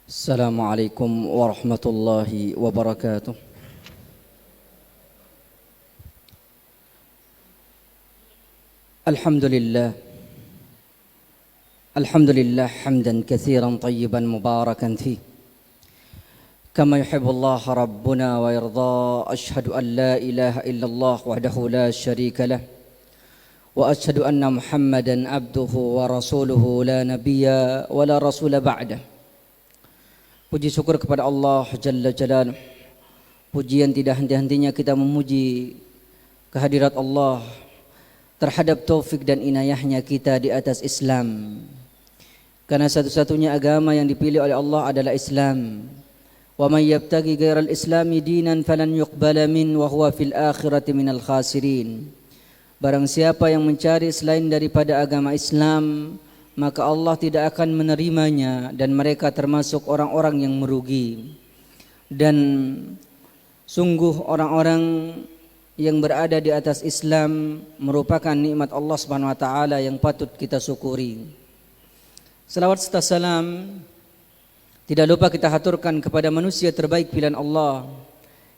السلام عليكم ورحمة الله وبركاته. الحمد لله حمدا كثيرا طيبا مباركا فيه كما يحب الله ربنا ويرضى. أشهد أن لا إله إلا الله وحده لا شريك له وأشهد أن محمدا عبده ورسوله لا نبي ولا رسول بعده. Puji syukur kepada Allah Jalla Jalaluh. Pujian tidak henti-hentinya kita memuji kehadirat Allah terhadap taufik dan inayahnya kita di atas Islam. Karena satu-satunya agama yang dipilih oleh Allah adalah Islam. Wa may yabtaghi ghairal islami dinan falan yuqbala min wa huwa fil akhirati minal khasirin. Barang siapa yang mencari selain daripada agama Islam, maka Allah tidak akan menerimanya dan mereka termasuk orang-orang yang merugi. Dan sungguh orang-orang yang berada di atas Islam merupakan nikmat Allah Subhanahu wa taala yang patut kita syukuri. Selawat serta salam tidak lupa kita haturkan kepada manusia terbaik pilihan Allah,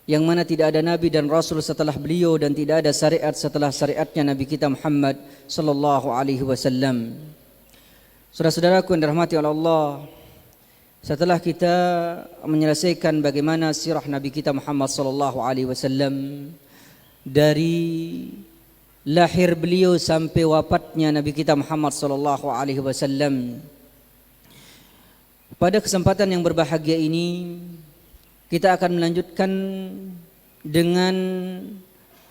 yang mana tidak ada nabi dan rasul setelah beliau dan tidak ada syariat setelah syariatnya Nabi kita Muhammad sallallahu alaihi wasallam. Saudara-saudaraku yang dirahmati oleh Allah, setelah kita menyelesaikan bagaimana sirah Nabi kita Muhammad sallallahu alaihi wasallam dari lahir beliau sampai wafatnya Nabi kita Muhammad sallallahu alaihi wasallam, pada kesempatan yang berbahagia ini kita akan melanjutkan dengan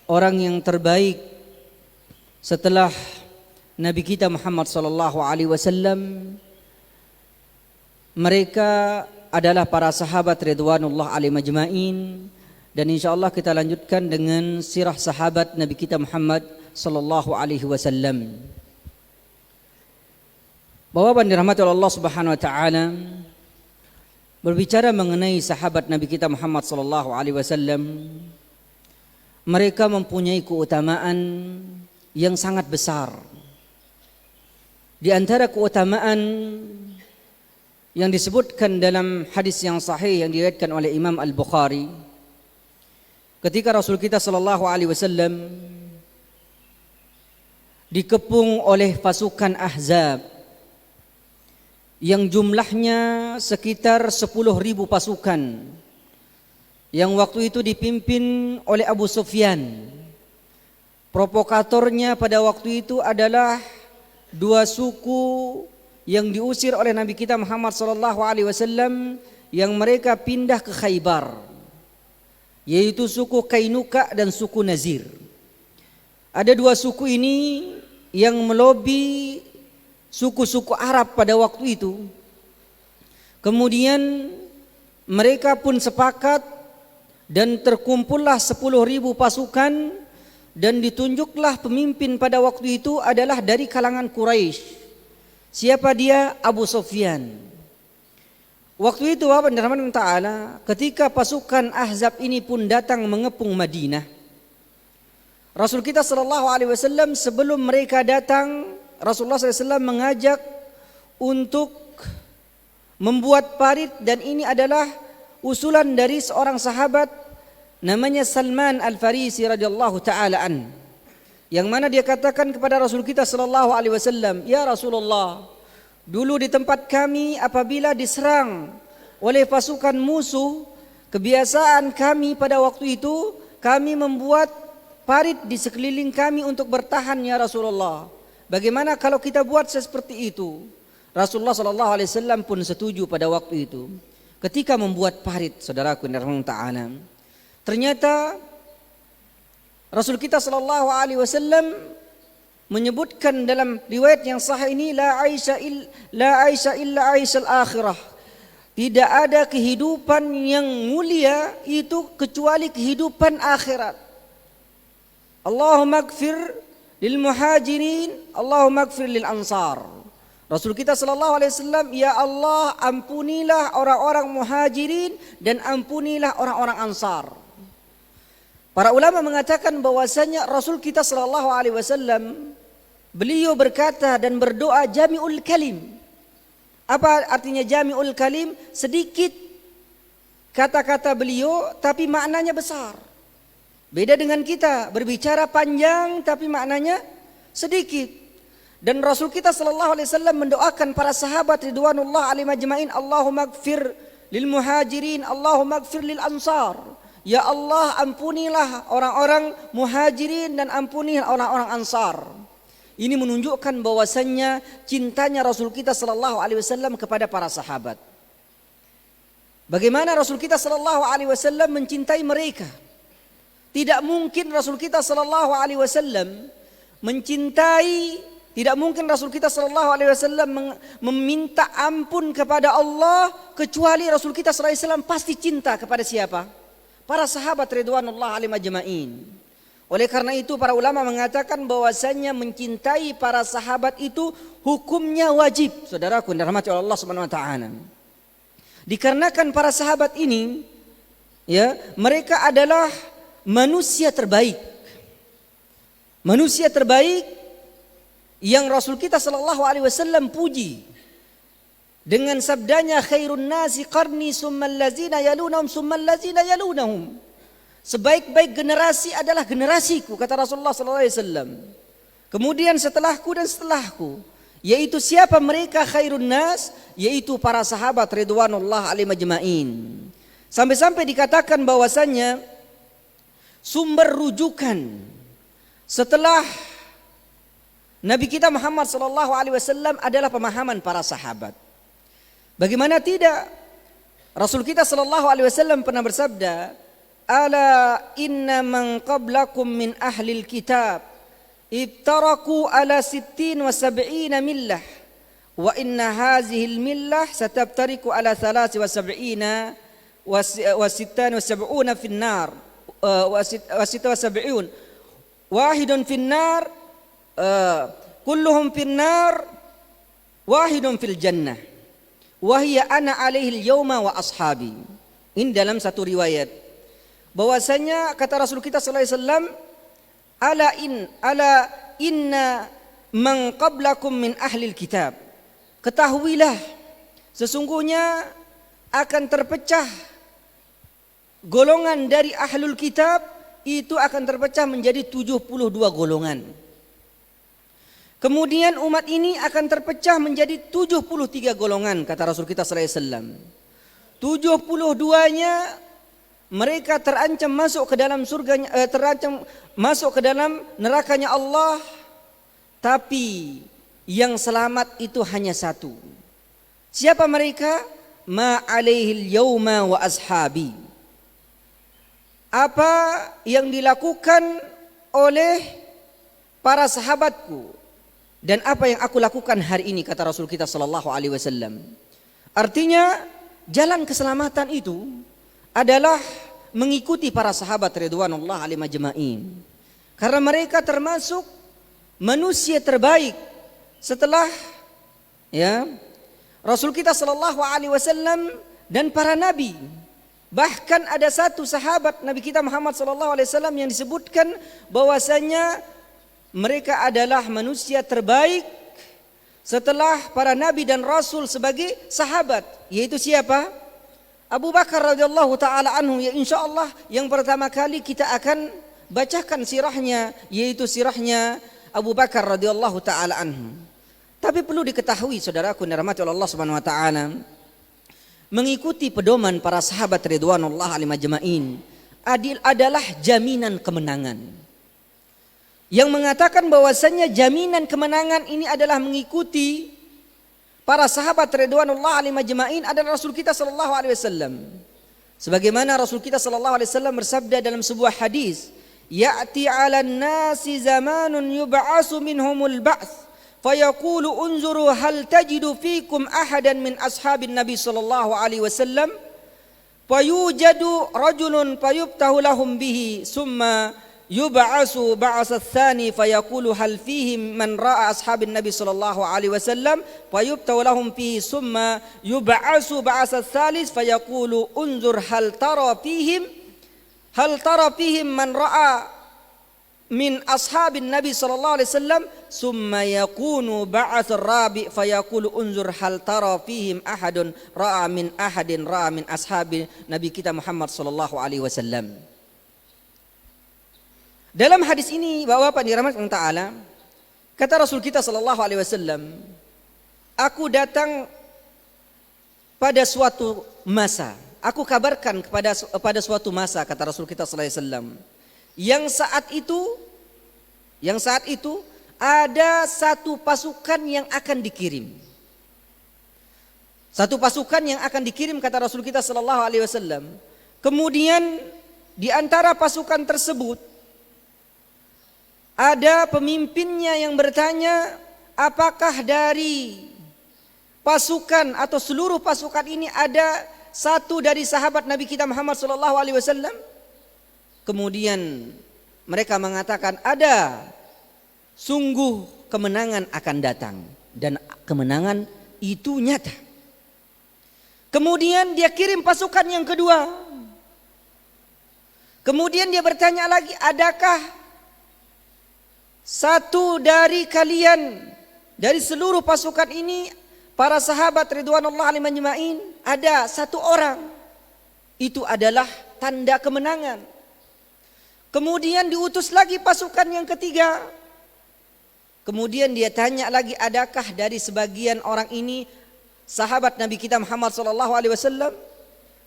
orang yang terbaik setelah Nabi kita Muhammad sallallahu alaihi wasallam. Mereka adalah para sahabat ridwanullah alaihim ajmain, dan insyaallah kita lanjutkan dengan sirah sahabat Nabi kita Muhammad sallallahu alaihi wasallam. Bapak-bapak dirahmati oleh Allah Subhanahu wa taala, berbicara mengenai sahabat Nabi kita Muhammad sallallahu alaihi wasallam, mereka mempunyai keutamaan yang sangat besar. Di antara keutamaan yang disebutkan dalam hadis yang sahih yang diriwayatkan oleh Imam Al-Bukhari, ketika Rasul kita sallallahu alaihi wasallam dikepung oleh pasukan Ahzab yang jumlahnya sekitar 10.000 pasukan, yang waktu itu dipimpin oleh Abu Sufyan. Provokatornya pada waktu itu adalah dua suku yang diusir oleh Nabi kita Muhammad sallallahu alaihi wasallam, yang mereka pindah ke Khaybar, yaitu suku Kainuka dan suku Nazir. Ada dua suku ini yang melobi suku-suku Arab pada waktu itu. Kemudian mereka pun sepakat dan terkumpullah 10.000 pasukan, dan ditunjuklah pemimpin pada waktu itu adalah dari kalangan Quraisy. Siapa dia? Abu Sufyan. Waktu itu Bapak dirahmati taala, ketika pasukan Ahzab ini pun datang mengepung Madinah, Rasul kita sallallahu alaihi wasallam sebelum mereka datang, Rasulullah SAW mengajak untuk membuat parit, dan ini adalah usulan dari seorang sahabat namanya Salman Al-Farisi radhiyallahu taala an, yang mana dia katakan kepada Rasul kita sallallahu alaihi wasallam, "Ya Rasulullah, dulu di tempat kami apabila diserang oleh pasukan musuh, kebiasaan kami pada waktu itu kami membuat parit di sekeliling kami untuk bertahan, ya Rasulullah. Bagaimana kalau kita buat seperti itu?" Rasulullah sallallahu alaihi wasallam pun setuju pada waktu itu. Ketika membuat parit, saudaraku yang dirahmati taala, ternyata Rasul kita sallallahu alaihi wasallam menyebutkan dalam riwayat yang sahih ini, la aisha illa aishal akhirah. Tidak ada kehidupan yang mulia itu kecuali kehidupan akhirat. Allahumma ighfir lil muhajirin, Allahumma ighfir lil ansar. Rasul kita sallallahu alaihi wasallam, ya Allah, ampunilah orang-orang muhajirin dan ampunilah orang-orang ansar. Para ulama mengatakan bahwasanya Rasul kita sallallahu alaihi wasallam beliau berkata dan berdoa jami'ul kalim. Apa artinya jami'ul kalim? Sedikit kata-kata beliau tapi maknanya besar. Beda dengan kita, berbicara panjang tapi maknanya sedikit. Dan Rasul kita sallallahu alaihi wasallam mendoakan para sahabat ridwanullah alaihim ajmain, Allahumma ighfir lil muhajirin, Allahumma ighfir lil ansar. Ya Allah, ampunilah orang-orang muhajirin dan ampunilah orang-orang ansar. Ini menunjukkan bahwasannya cintanya Rasul kita sallallahu alaihi wasallam kepada para sahabat. Bagaimana Rasul kita sallallahu alaihi wasallam mencintai mereka? Tidak mungkin Rasul kita sallallahu alaihi wasallam mencintai, tidak mungkin Rasul kita sallallahu alaihi wasallam meminta ampun kepada Allah kecuali Rasul kita sallallahu alaihi wasallam pasti cinta kepada siapa? Para sahabat ridwanullah alaihim ajmain. Oleh karena itu para ulama mengatakan bahwasanya mencintai para sahabat itu hukumnya wajib. Saudaraku yang dirahmati oleh Allah Subhanahu wa taala. Dikarenakan para sahabat ini ya, mereka adalah manusia terbaik. Manusia terbaik yang Rasul kita sallallahu alaihi wasallam puji dengan sabdanya khairun nasi qarni summal ladzina yalunhum summal ladzina yalunhum. Sebaik-baik generasi adalah generasiku, kata Rasulullah sallallahu alaihi wasallam. Kemudian setelahku dan setelahku, yaitu siapa mereka khairun nas, yaitu para sahabat ridwanullah alaihim ajmain. Sampai-sampai dikatakan bahwasannya sumber rujukan setelah Nabi kita Muhammad sallallahu alaihi wasallam adalah pemahaman para sahabat. Bagaimana tidak? Rasul kita sallallahu alaihi wasallam pernah bersabda, ala inna man qablakum min ahlil kitab ibtaraku ala 60 wa 70 millah wa inna hazihil millah satabtariku ala 73 wa 76 finnar wa 76 wahidun finnar kulluhum finnar wahidun fil jannah wa hiya ana alaihi al-yawma wa ashabi. Ini dalam satu riwayat bahwasanya kata Rasul kita sallallahu alaihi wasallam, ala inna man qablakum min ahlil kitab. Ketahuilah sesungguhnya akan terpecah golongan dari ahlul kitab, itu akan terpecah menjadi 72 golongan. Kemudian umat ini akan terpecah menjadi 73 golongan kata Rasul kita sallallahu alaihi wasallam. 72-nya mereka terancam masuk ke dalam surganya, terancam masuk ke dalam nerakanya Allah, tapi yang selamat itu hanya satu. Siapa mereka? Ma alaihil yauma wa ashabi. Apa yang dilakukan oleh para sahabatku dan apa yang aku lakukan hari ini, kata Rasul kita sallallahu alaihi wasallam. Artinya jalan keselamatan itu adalah mengikuti para sahabat ridwanullah alaihim ajmain. Karena mereka termasuk manusia terbaik setelah ya Rasul kita sallallahu alaihi wasallam dan para nabi. Bahkan ada satu sahabat Nabi kita Muhammad sallallahu alaihi wasallam yang disebutkan bahwasanya mereka adalah manusia terbaik setelah para nabi dan rasul sebagai sahabat, yaitu siapa? Abu Bakar radhiyallahu taala anhu, ya insyaallah yang pertama kali kita akan bacakan sirahnya, yaitu sirahnya Abu Bakar radhiyallahu taala anhu. Tapi perlu diketahui saudaraku yang dirahmati oleh Allah Subhanahu wa taala, mengikuti pedoman para sahabat ridwanullah alaihim ajmain adalah jaminan kemenangan. Yang mengatakan bahwasannya jaminan kemenangan ini adalah mengikuti para sahabat ridwanullah alaihim ajmain adalah Rasul kita sallallahu alaihi wasallam. Sebagaimana Rasul kita sallallahu alaihi wasallam bersabda dalam sebuah hadis, ya'ti 'alan nasi zamanun yub'asu minhumul ba'ts fayaqulu unzuru hal tajidu fikum ahadan min ashabin nabi sallallahu alaihi wasallam fayujadu rajulun fayubtahu lahum bihi summa yub'asu ba'asa tsani fayaqulu hal fihim man ra'a ashabin nabi sallallahu alaihi wasallam fayubtahu lahum fihi summa yub'asu ba'asa tsalis fayaqulu unzur hal tara fihim man ra'a min ashabin nabi sallallahu alaihi wasallam summa yakunu ba'ats rabi fayaqulu unzur hal tara fihim ahadun ra'a min ashabi Nabi kita Muhammad sallallahu alaihi wasallam. Dalam hadis ini Bapak-bapak dirahmati Allah Ta'ala, kata Rasul kita sallallahu alaihi wasallam, aku datang pada suatu masa, aku kabarkan pada suatu masa, kata Rasul kita sallallahu alaihi wasallam, yang saat itu ada satu pasukan yang akan dikirim. Satu pasukan yang akan dikirim, kata Rasul kita sallallahu alaihi wasallam. Kemudian di antara pasukan tersebut ada pemimpinnya yang bertanya, apakah dari pasukan atau seluruh pasukan ini ada satu dari sahabat Nabi kita Muhammad sallallahu alaihi wasallam? Kemudian mereka mengatakan, ada. Sungguh kemenangan akan datang, dan kemenangan itu nyata. Kemudian dia kirim pasukan yang kedua. Kemudian dia bertanya lagi, adakah satu dari kalian dari seluruh pasukan ini, para sahabat ridwanullah alaihim ajma'in, ada satu orang, itu adalah tanda kemenangan. Kemudian diutus lagi pasukan yang ketiga. Kemudian dia tanya lagi, adakah dari sebagian orang ini sahabat Nabi kita Muhammad sallallahu alaihi wasallam?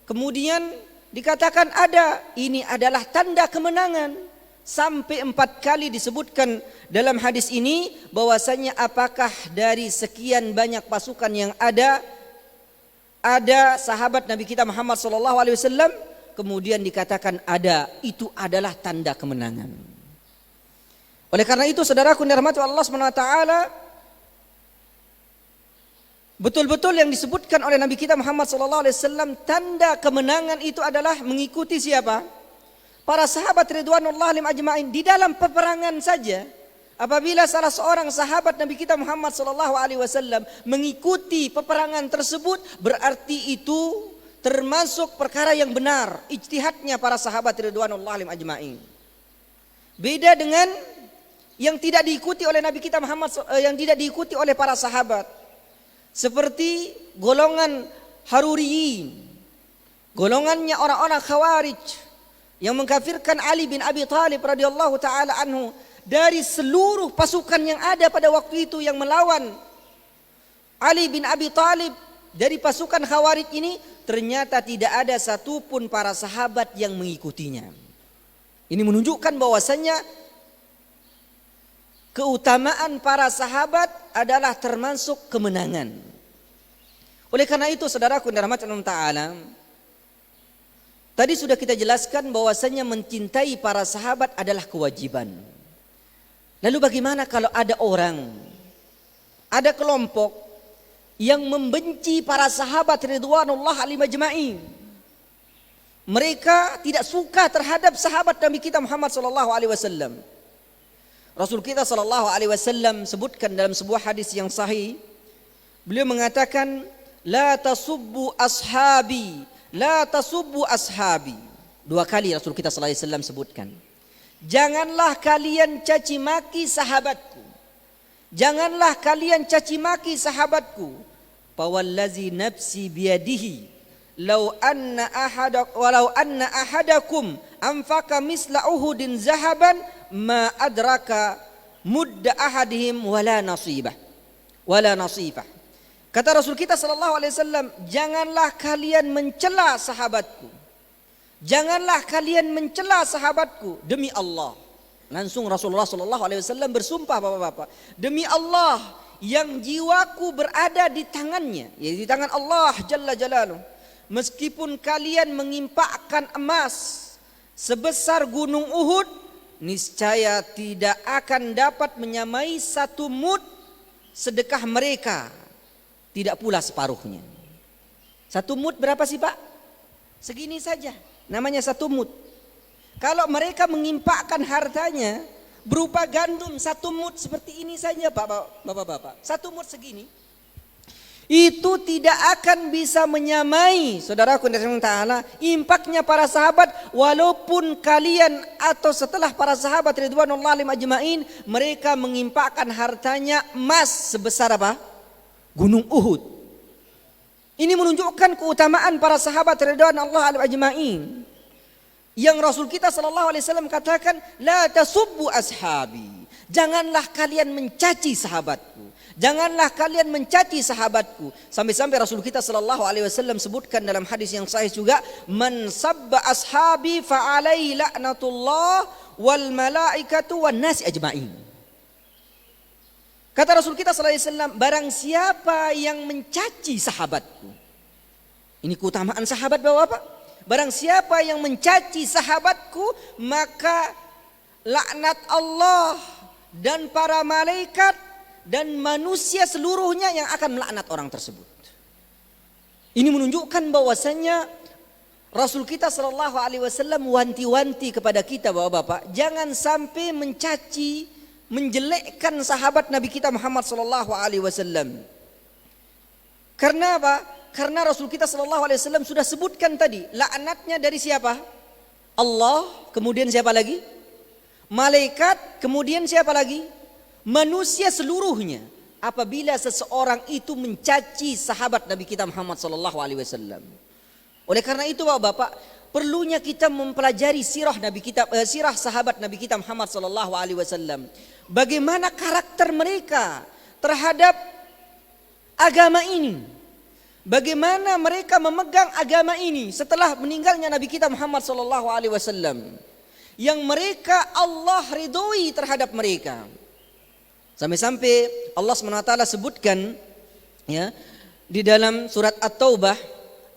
Kemudian dikatakan ada. Ini adalah tanda kemenangan. Sampai 4 kali disebutkan dalam hadis ini bahwasanya apakah dari sekian banyak pasukan yang ada sahabat Nabi kita Muhammad sallallahu alaihi wasallam? Kemudian dikatakan ada. Itu adalah tanda kemenangan. Oleh karena itu saudaraku dirahmati Allah Subhanahu wa taala, betul-betul yang disebutkan oleh Nabi kita Muhammad sallallahu alaihi wasallam, tanda kemenangan itu adalah mengikuti siapa? Para sahabat ridwanullah alaihim ajma'in. Di dalam peperangan saja, apabila salah seorang sahabat Nabi kita Muhammad sallallahu alaihi wasallam mengikuti peperangan tersebut, berarti itu termasuk perkara yang benar, ijtihadnya para sahabat ridwanullah alaihim ajma'in. Beda dengan yang tidak diikuti oleh Nabi kita Muhammad, yang tidak diikuti oleh para sahabat, seperti golongan Haruriyin, golongannya orang-orang Khawarij yang mengkafirkan Ali bin Abi Thalib radhiyallahu taala anhu. Dari seluruh pasukan yang ada pada waktu itu yang melawan Ali bin Abi Thalib, dari pasukan Khawarij ini ternyata tidak ada satupun para sahabat yang mengikutinya. Ini menunjukkan bahwasanya keutamaan para sahabat adalah termasuk kemenangan. Oleh karena itu saudaraku dirahmati Allah Ta'ala, tadi sudah kita jelaskan bahwasanya mencintai para sahabat adalah kewajiban. Lalu bagaimana kalau ada orang, ada kelompok yang membenci para sahabat ridwanullah alaihim ajma'in? Mereka tidak suka terhadap sahabat Nabi kita Muhammad sallallahu alaihi wasallam. Rasul kita sallallahu alaihi wasallam sebutkan dalam sebuah hadis yang sahih, beliau mengatakan, la tasubbu ashabi, la tasubbu ashabi. 2 kali Rasul kita sallallahu alaihi wasallam sebutkan, janganlah kalian caci maki sahabatku, janganlah kalian caci maki sahabatku. Fawallazi nafsi biyadihi walau anna ahadakum anfaqa misla uhudin zahaban ma adraka mudda ahadihim wala nasibah. Kata Rasul kita sallallahu alaihi wasallam, janganlah kalian mencela sahabatku, janganlah kalian mencela sahabatku, demi Allah. Langsung Rasulullah sallallahu alaihi wasallam bersumpah, Bapak-bapak, demi Allah yang jiwaku berada di tangannya, yaitu di tangan Allah jalla jalaluhu, meskipun kalian mengimpakkan emas sebesar gunung Uhud, niscaya tidak akan dapat menyamai 1 mud sedekah mereka, tidak pula separuhnya. 1 mud berapa sih Pak? Segini saja, namanya 1 mud. Kalau mereka mengimpakkan hartanya berupa gandum 1 mud seperti ini saja Bapak-bapak, 1 mud segini, itu tidak akan bisa menyamai, saudaraku yang ta'ala, impaknya para sahabat. Walaupun kalian atau setelah para sahabat ridwanullah alim ajma'in, mereka mengimpakkan hartanya emas sebesar apa? Gunung Uhud. Ini menunjukkan keutamaan para sahabat ridwanullah alim ajma'in. Yang Rasul kita sallallahu alaihi wasallam katakan, la tasubbu ashabi. Janganlah kalian mencaci sahabatku. Janganlah kalian mencaci sahabatku. Sampai-sampai Rasul kita sallallahu alaihi wasallam sebutkan dalam hadis yang sahih juga, man sabba ashabi fa alaihi la'natullah wal malaikatu wan nasi ajmain. Kata Rasul kita sallallahu alaihi wasallam, barang siapa yang mencaci sahabatku. Ini keutamaan sahabat Bapak-bapak. Barang siapa yang mencaci sahabatku, maka laknat Allah dan para malaikat dan manusia seluruhnya yang akan melaknat orang tersebut. Ini menunjukkan bahwasannya Rasul kita sallallahu alaihi wasallam wanti-wanti kepada kita Bapak-bapak, jangan sampai mencaci, menjelekkan sahabat Nabi kita Muhammad sallallahu alaihi wasallam. Karena apa? Karena Rasul kita sallallahu alaihi wasallam sudah sebutkan tadi, laknatnya dari siapa? Allah, kemudian siapa lagi? Malaikat, kemudian siapa lagi? Manusia seluruhnya. Apabila seseorang itu mencaci sahabat Nabi kita Muhammad sallallahu alaihi wasallam. Oleh karena itu Bapak-bapak, perlunya kita mempelajari sirah Nabi kita, sirah sahabat Nabi kita Muhammad sallallahu alaihi wasallam. Bagaimana karakter mereka terhadap agama ini? Bagaimana mereka memegang agama ini setelah meninggalnya Nabi kita Muhammad sallallahu alaihi wasallam? Yang mereka Allah ridhoi terhadap mereka. Sampai-sampai Allah SWT sebutkan ya, di dalam surat At-Taubah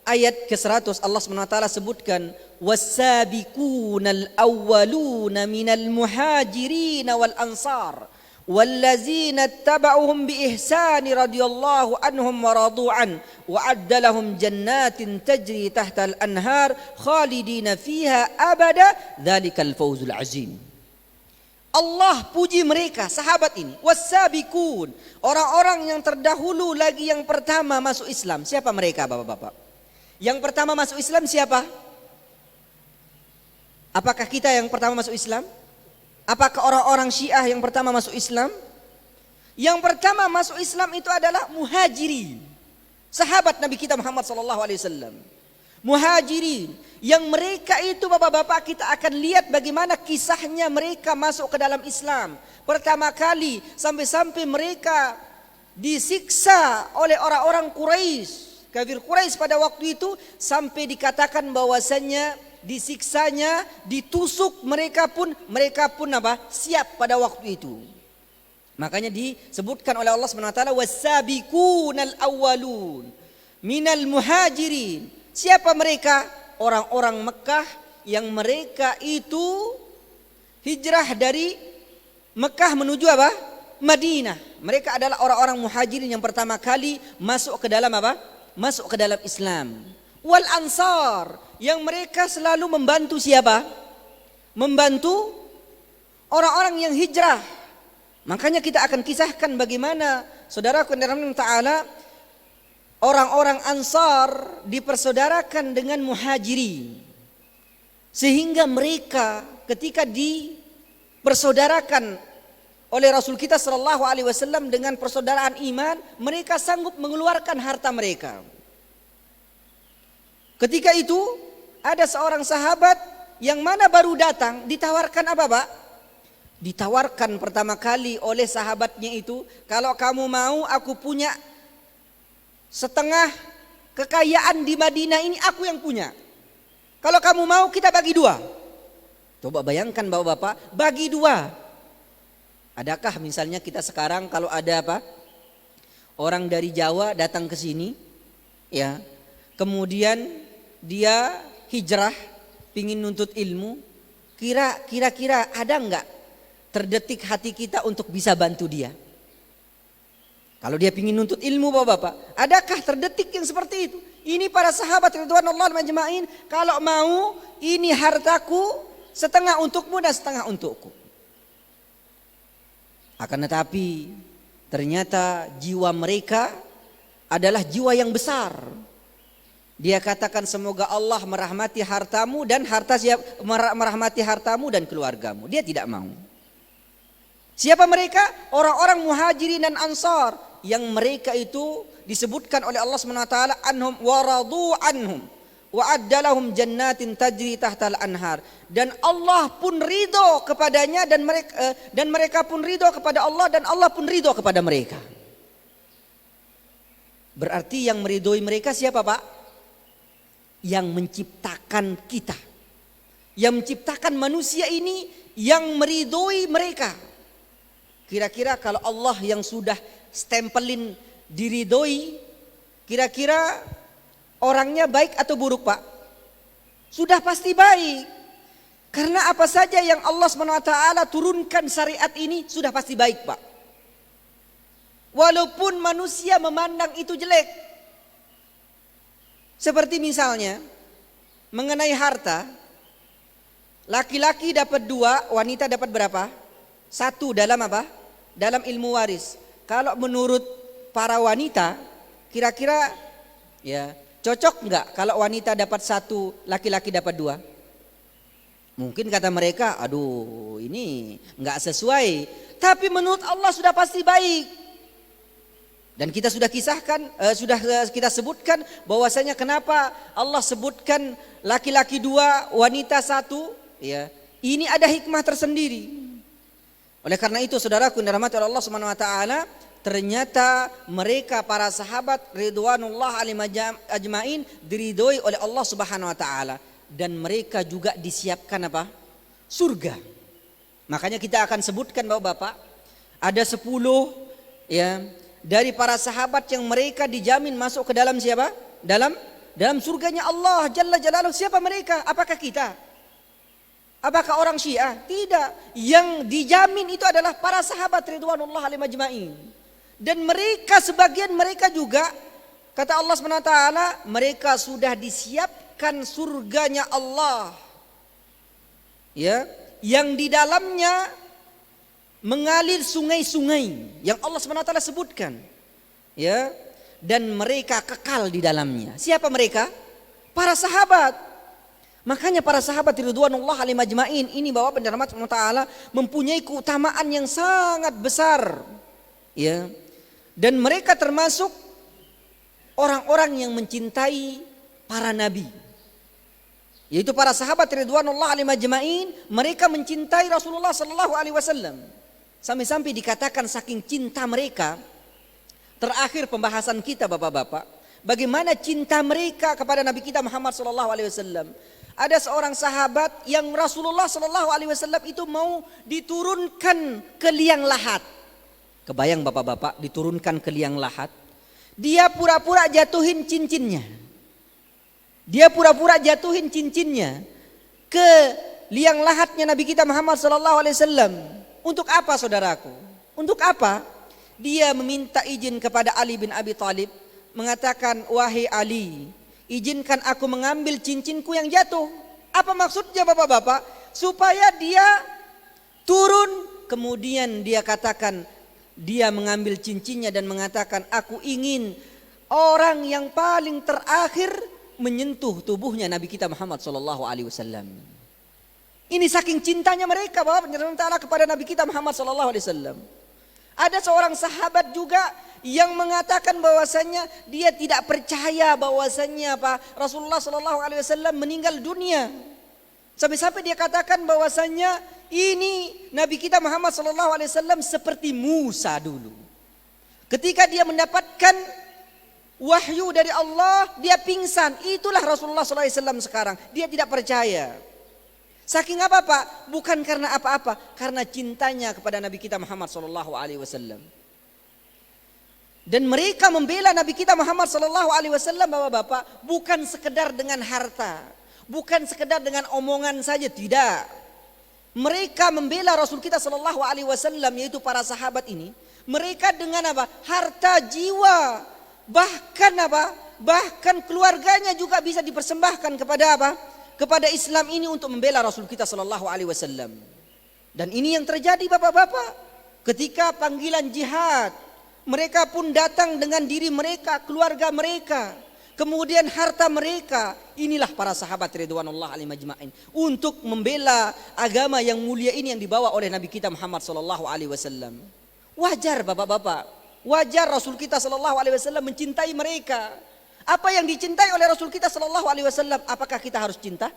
ayat ke-100, Allah SWT sebutkan, was-sabiqunal awwaluna minal muhajirin wal ansar wallazina ittaba'uhum bi ihsani radhiyallahu anhum wa radu an wa adda lahum jannatin tajri tahtal anhar khalidina fiha abada dzalikal fawzul azim. Allah puji mereka, sahabat ini. Was-sabiqun, orang-orang yang terdahulu lagi yang pertama masuk Islam. Siapa mereka Bapak-bapak? Yang pertama masuk Islam siapa? Apakah kita yang pertama masuk Islam? Apakah orang-orang Syiah yang pertama masuk Islam? Yang pertama masuk Islam itu adalah muhajirin. Sahabat Nabi kita Muhammad sallallahu alaihi wasallam. Muhajirin, yang mereka itu Bapak-bapak kita akan lihat bagaimana kisahnya mereka masuk ke dalam Islam. Pertama kali sampai-sampai mereka disiksa oleh orang-orang Quraisy, kafir Quraisy pada waktu itu, sampai dikatakan bahwasannya disiksanya, ditusuk mereka pun apa? Siap pada waktu itu. Makanya disebutkan oleh Allah Subhanahu wa taala was-sabiqunal awwalun minal muhajirin. Siapa mereka? Orang-orang Mekah yang mereka itu hijrah dari Mekah menuju apa? Madinah. Mereka adalah orang-orang muhajirin yang pertama kali masuk ke dalam apa? Masuk ke dalam Islam. Wal ansar, yang mereka selalu membantu siapa? Membantu orang-orang yang hijrah. Makanya kita akan kisahkan bagaimana saudaraku yang ta'ala, orang-orang Ansar dipersaudarakan dengan muhajirin. Sehingga mereka ketika dipersaudarakan oleh Rasul kita sallallahu alaihi wasallam dengan persaudaraan iman, mereka sanggup mengeluarkan harta mereka. Ketika itu ada seorang sahabat yang mana baru datang, ditawarkan apa Pak? Ditawarkan pertama kali oleh sahabatnya itu, kalau kamu mau aku punya setengah kekayaan di Madinah ini, aku yang punya. Kalau kamu mau kita bagi dua. Coba bayangkan Bapak-bapak, bagi dua. Adakah misalnya kita sekarang kalau ada apa? Orang dari Jawa datang ke sini, ya. Kemudian dia hijrah, pingin nuntut ilmu. Kira-kira ada enggak terdetik hati kita untuk bisa bantu dia? Kalau dia ingin nuntut ilmu Bapak-bapak, adakah terdetik yang seperti itu? Ini para sahabat ridwanullah majma'in, kalau mau ini hartaku, setengah untukmu dan setengah untukku. Akan tetapi ternyata jiwa mereka adalah jiwa yang besar. Dia katakan semoga Allah merahmati hartamu dan merahmati hartamu dan keluargamu. Dia tidak mau. Siapa mereka? Orang-orang muhajirin dan ansar yang mereka itu disebutkan oleh Allah SWT anhum wa radu anhum wa addalahum jannatin tajri tahtal anhar, dan Allah pun ridho kepadanya dan mereka pun ridho kepada Allah dan Allah pun ridho kepada mereka. Berarti yang meridhoi mereka siapa, Pak? Yang menciptakan kita, yang menciptakan manusia ini, yang meridhoi mereka. Kira-kira kalau Allah yang sudah stempelin diridhoi, kira-kira orangnya baik atau buruk, Pak? Sudah pasti baik. Karena apa saja yang Allah SWT turunkan syariat ini sudah pasti baik, Pak. Walaupun manusia memandang itu jelek. Seperti misalnya mengenai harta, laki-laki dapat 2, wanita dapat berapa? 1 dalam apa? Dalam ilmu waris. Kalau menurut para wanita, kira-kira ya cocok enggak kalau wanita dapat 1, laki-laki dapat 2? Mungkin kata mereka, aduh ini enggak sesuai. Tapi menurut Allah sudah pasti baik. Dan kita sudah kisahkan, sudah kita sebutkan bahwasanya kenapa Allah sebutkan laki-laki 2, wanita 1, ya. Ini ada hikmah tersendiri. Oleh karena itu saudaraku yang dirahmati oleh Allah Subhanahu wa taala, ternyata mereka para sahabat ridwanullah alaihim ajmain diridhoi oleh Allah Subhanahu wa taala, dan mereka juga disiapkan apa? Surga. Makanya kita akan sebutkan Bapak-bapak, ada 10 ya dari para sahabat yang mereka dijamin masuk ke dalam siapa? Dalam surganya Allah Jalla Jalaluhu. Siapa mereka? Apakah kita? Apakah orang Syiah? Tidak. Yang dijamin itu adalah para sahabat ridwanullah alaihim ajmain. Dan mereka, sebagian mereka juga, kata Allah SWT, mereka sudah disiapkan surganya Allah. Ya, yang di dalamnya mengalir sungai-sungai yang Allah SWT sebutkan, ya, dan mereka kekal di dalamnya. Siapa mereka? Para sahabat. Makanya para sahabat ridwanullah alaihim ajmain ini bahwa pendapat Allah Taala mempunyai keutamaan yang sangat besar, ya, dan mereka termasuk orang-orang yang mencintai para nabi, yaitu para sahabat ridwanullah alaihim ajmain. Mereka mencintai Rasulullah sallallahu alaihi wasallam. Sampai-sampai dikatakan saking cinta mereka, terakhir pembahasan kita Bapak-bapak, bagaimana cinta mereka kepada Nabi kita Muhammad sallallahu alaihi wasallam. Ada seorang sahabat yang Rasulullah sallallahu alaihi wasallam itu mau diturunkan ke liang lahat. Kebayang Bapak-bapak, diturunkan ke liang lahat. Dia pura-pura jatuhin cincinnya. Dia pura-pura jatuhin cincinnya ke liang lahatnya Nabi kita Muhammad sallallahu alaihi wasallam. Untuk apa saudaraku? Untuk apa? Dia meminta izin kepada Ali bin Abi Thalib, mengatakan, wahai Ali, izinkan aku mengambil cincinku yang jatuh. Apa maksudnya Bapak-bapak? Supaya dia turun, kemudian dia katakan, dia mengambil cincinnya dan mengatakan, aku ingin orang yang paling terakhir menyentuh tubuhnya Nabi kita Muhammad SAW. Ini saking cintanya mereka Bapak Taala kepada Nabi kita Muhammad SAW. Ada seorang sahabat juga yang mengatakan bahwasanya dia tidak percaya bahwasanya Rasulullah SAW meninggal dunia. Sampai-sampai dia katakan bahwasanya ini Nabi kita Muhammad SAW seperti Musa dulu. Ketika dia mendapatkan wahyu dari Allah, dia pingsan. Itulah Rasulullah SAW sekarang. Dia tidak percaya. Saking apa Pak? Bukan karena apa-apa, karena cintanya kepada Nabi kita Muhammad SAW. Dan mereka membela Nabi kita Muhammad SAW Bapak-bapak, bukan sekedar dengan harta, bukan sekedar dengan omongan saja, tidak. Mereka membela Rasul kita SAW, yaitu para sahabat ini. Mereka dengan apa? Harta, jiwa, bahkan apa? Bahkan keluarganya juga bisa dipersembahkan kepada apa? Kepada Islam ini untuk membela Rasul kita SAW. Dan ini yang terjadi Bapak-bapak ketika panggilan jihad Mereka pun datang dengan diri mereka, keluarga mereka, kemudian harta mereka. Inilah para sahabat ridwanullah alaihim ajmain untuk membela agama yang mulia ini yang dibawa oleh Nabi kita Muhammad sallallahu alaihi wasallam. Wajar Bapak-bapak, wajar Rasul kita sallallahu alaihi wasallam mencintai mereka. Apa yang dicintai oleh Rasul kita sallallahu alaihi wasallam, apakah kita harus cinta?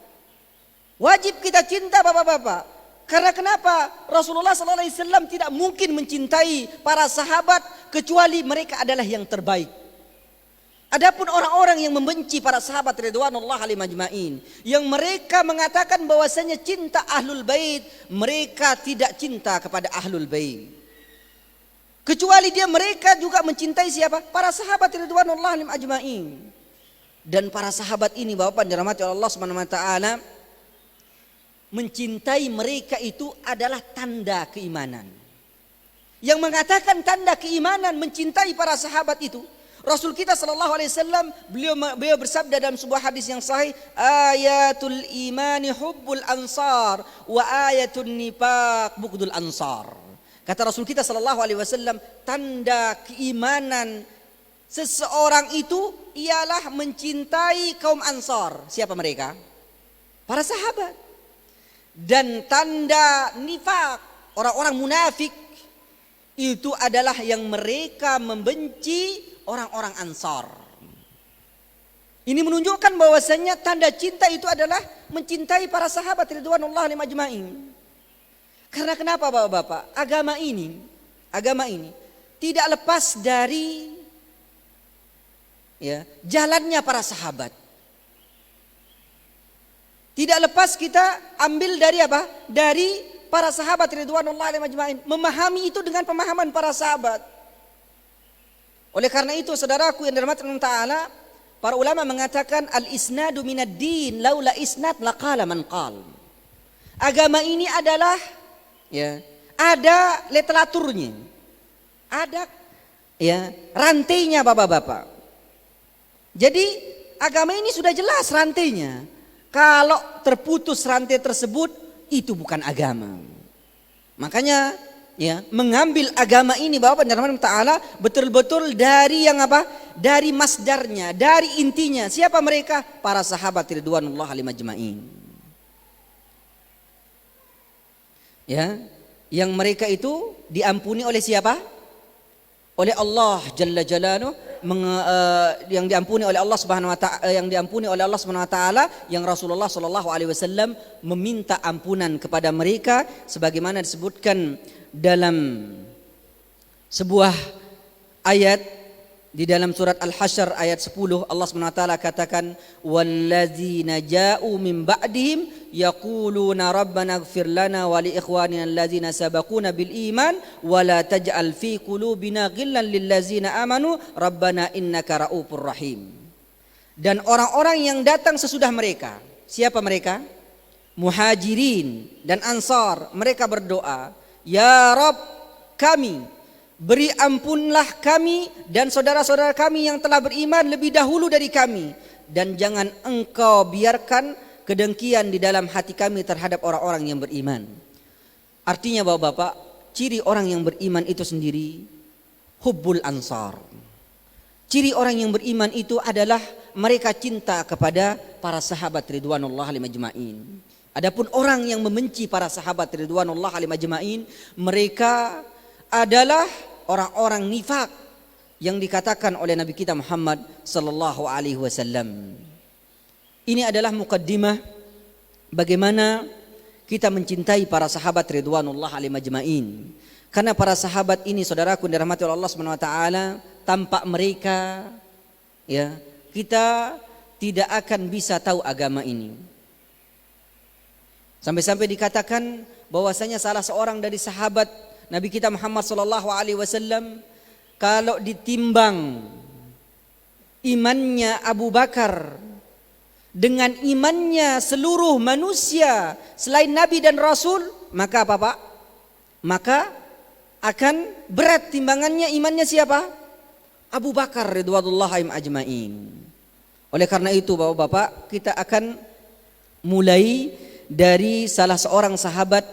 Wajib kita cinta Bapak-bapak. Karena kenapa? Rasulullah sallallahu alaihi wasallam tidak mungkin mencintai para sahabat kecuali mereka adalah yang terbaik. Adapun orang-orang yang membenci para sahabat ridwanullah alaihim ajmain, yang mereka mengatakan bahwasanya cinta ahlul bait, mereka tidak cinta kepada ahlul bait. Kecuali mereka juga mencintai siapa? Para sahabat ridwanullah alaihim ajmain. Dan para sahabat ini Bapak dirahmati Allah Subhanahu wa taala, mencintai mereka itu adalah tanda keimanan. Yang mengatakan tanda keimanan mencintai para sahabat itu, Rasul kita sallallahu alaihi wasallam beliau bersabda dalam sebuah hadis yang sahih, ayatul imani hubbul ansar wa ayatul nifaq bughdul ansar. Kata Rasul kita sallallahu alaihi wasallam, tanda keimanan seseorang itu ialah mencintai kaum Ansar. Siapa mereka? Para sahabat. Dan tanda nifak, orang-orang munafik, itu adalah yang mereka membenci orang-orang Ansar. Ini menunjukkan bahwasanya tanda cinta itu adalah mencintai para sahabat ridwanullah alaihim ajmain. Karena kenapa Bapak-bapak? Agama ini tidak lepas dari jalannya para sahabat. Tidak lepas kita ambil dari apa? Dari para sahabat ridwanullah alaihim ajmain. Memahami itu dengan pemahaman para sahabat. Oleh karena itu saudaraku yang dirahmati Allah Ta'ala, para ulama mengatakan al-isnadu minad din laula isnad laqala man qal. Agama ini adalah ada literaturnya. Ada rantainya Bapak-bapak. Jadi agama ini sudah jelas rantainya. Kalau terputus rantai tersebut, itu bukan agama. Makanya mengambil agama ini Bapak Subhanahu wa taala betul-betul dari yang apa? Dari masdarnya, dari intinya. Siapa mereka? Para sahabat ridwanullah alaihim ajmain. Yang mereka itu diampuni oleh siapa? Oleh Allah Jalla Jalaluhu, yang diampuni oleh Allah Subhanahu wa taala, yang Rasulullah sallallahu alaihi wasallam meminta ampunan kepada mereka sebagaimana disebutkan dalam sebuah ayat di dalam surat Al-Hasyr ayat 10. Allah Subhanahu wa taala katakan, walladzina ja'u min ba'dihim yaquluna rabbana ighfir lana wa li ikhwanina alladzina sabaquna bil iman wa la taj'al fi qulubina ghillan lil ladzina amanu rabbana innaka raufur rahim. Dan orang-orang yang datang sesudah mereka, siapa mereka? Muhajirin dan Ansar, mereka berdoa, ya Rabb kami, beri ampunlah kami dan saudara-saudara kami yang telah beriman lebih dahulu dari kami, dan jangan engkau biarkan kedengkian di dalam hati kami terhadap orang-orang yang beriman. Artinya Bapak-bapak, ciri orang yang beriman itu sendiri hubbul ansar. Ciri orang yang beriman itu adalah mereka cinta kepada para sahabat ridwanullah alaihim ajmain. Adapun orang yang membenci para sahabat ridwanullah alaihim ajmain, mereka adalah orang-orang nifak yang dikatakan oleh Nabi kita Muhammad sallallahu alaihi wasallam. Ini adalah mukaddimah bagaimana kita mencintai para sahabat ridwanullah alaihim ajmain. Karena para sahabat ini saudaraku dirahmati oleh Allah Subhanahu wa taala, tanpa mereka kita tidak akan bisa tahu agama ini. Sampai-sampai dikatakan bahwasanya salah seorang dari sahabat Nabi kita Muhammad sallallahu alaihi wasallam, kalau ditimbang imannya Abu Bakar dengan imannya seluruh manusia selain Nabi dan Rasul, maka apa Pak? Maka akan berat timbangannya imannya siapa? Abu Bakar ridwanullah alaihim ajmain. Oleh karena itu Bapak-bapak, kita akan mulai dari salah seorang sahabat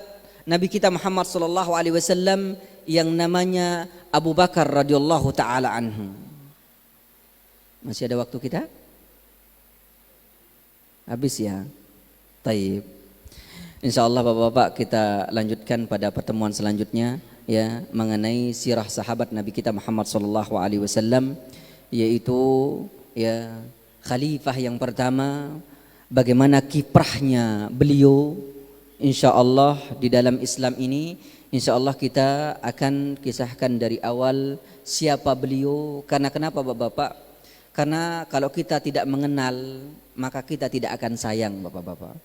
Nabi kita Muhammad sallallahu alaihi wasallam yang namanya Abu Bakar radhiyallahu taala anhu. Masih ada waktu kita? Habis ya. Taib. Insyaallah Bapak-bapak kita lanjutkan pada pertemuan selanjutnya ya mengenai sirah sahabat Nabi kita Muhammad sallallahu alaihi wasallam, yaitu ya khalifah yang pertama, bagaimana kiprahnya beliau. Insyaallah di dalam Islam ini insyaallah kita akan kisahkan dari awal siapa beliau. Karena kenapa Bapak-bapak? Karena kalau kita tidak mengenal, maka kita tidak akan sayang Bapak-bapak.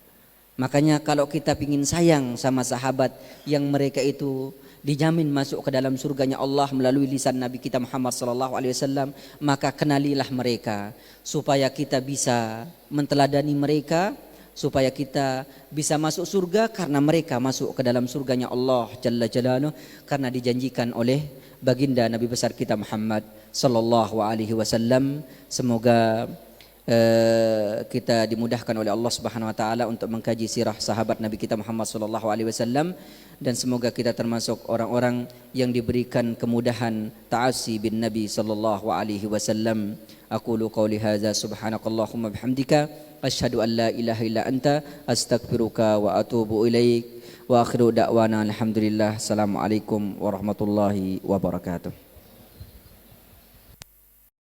Makanya kalau kita ingin sayang sama sahabat yang mereka itu dijamin masuk ke dalam surganya Allah melalui lisan Nabi kita Muhammad SAW, maka kenalilah mereka supaya kita bisa menteladani mereka, supaya kita bisa masuk surga karena mereka masuk ke dalam surganya Allah Jalla Jalaluhu, karena dijanjikan oleh baginda Nabi besar kita Muhammad sallallahu alaihi wasallam. Semoga kita dimudahkan oleh Allah Subhanahu wa taala untuk mengkaji sirah sahabat Nabi kita Muhammad sallallahu alaihi wasallam, dan semoga kita termasuk orang-orang yang diberikan kemudahan ta'asi bin Nabi sallallahu alaihi wasallam. Aqulu qauli hadza subhanakallahumma bihamdika asyhadu an la ilaha illa anta astaghfiruka wa atubu ilaik. Wa akhiru da'wana alhamdulillah. Assalamualaikum warahmatullahi wabarakatuh.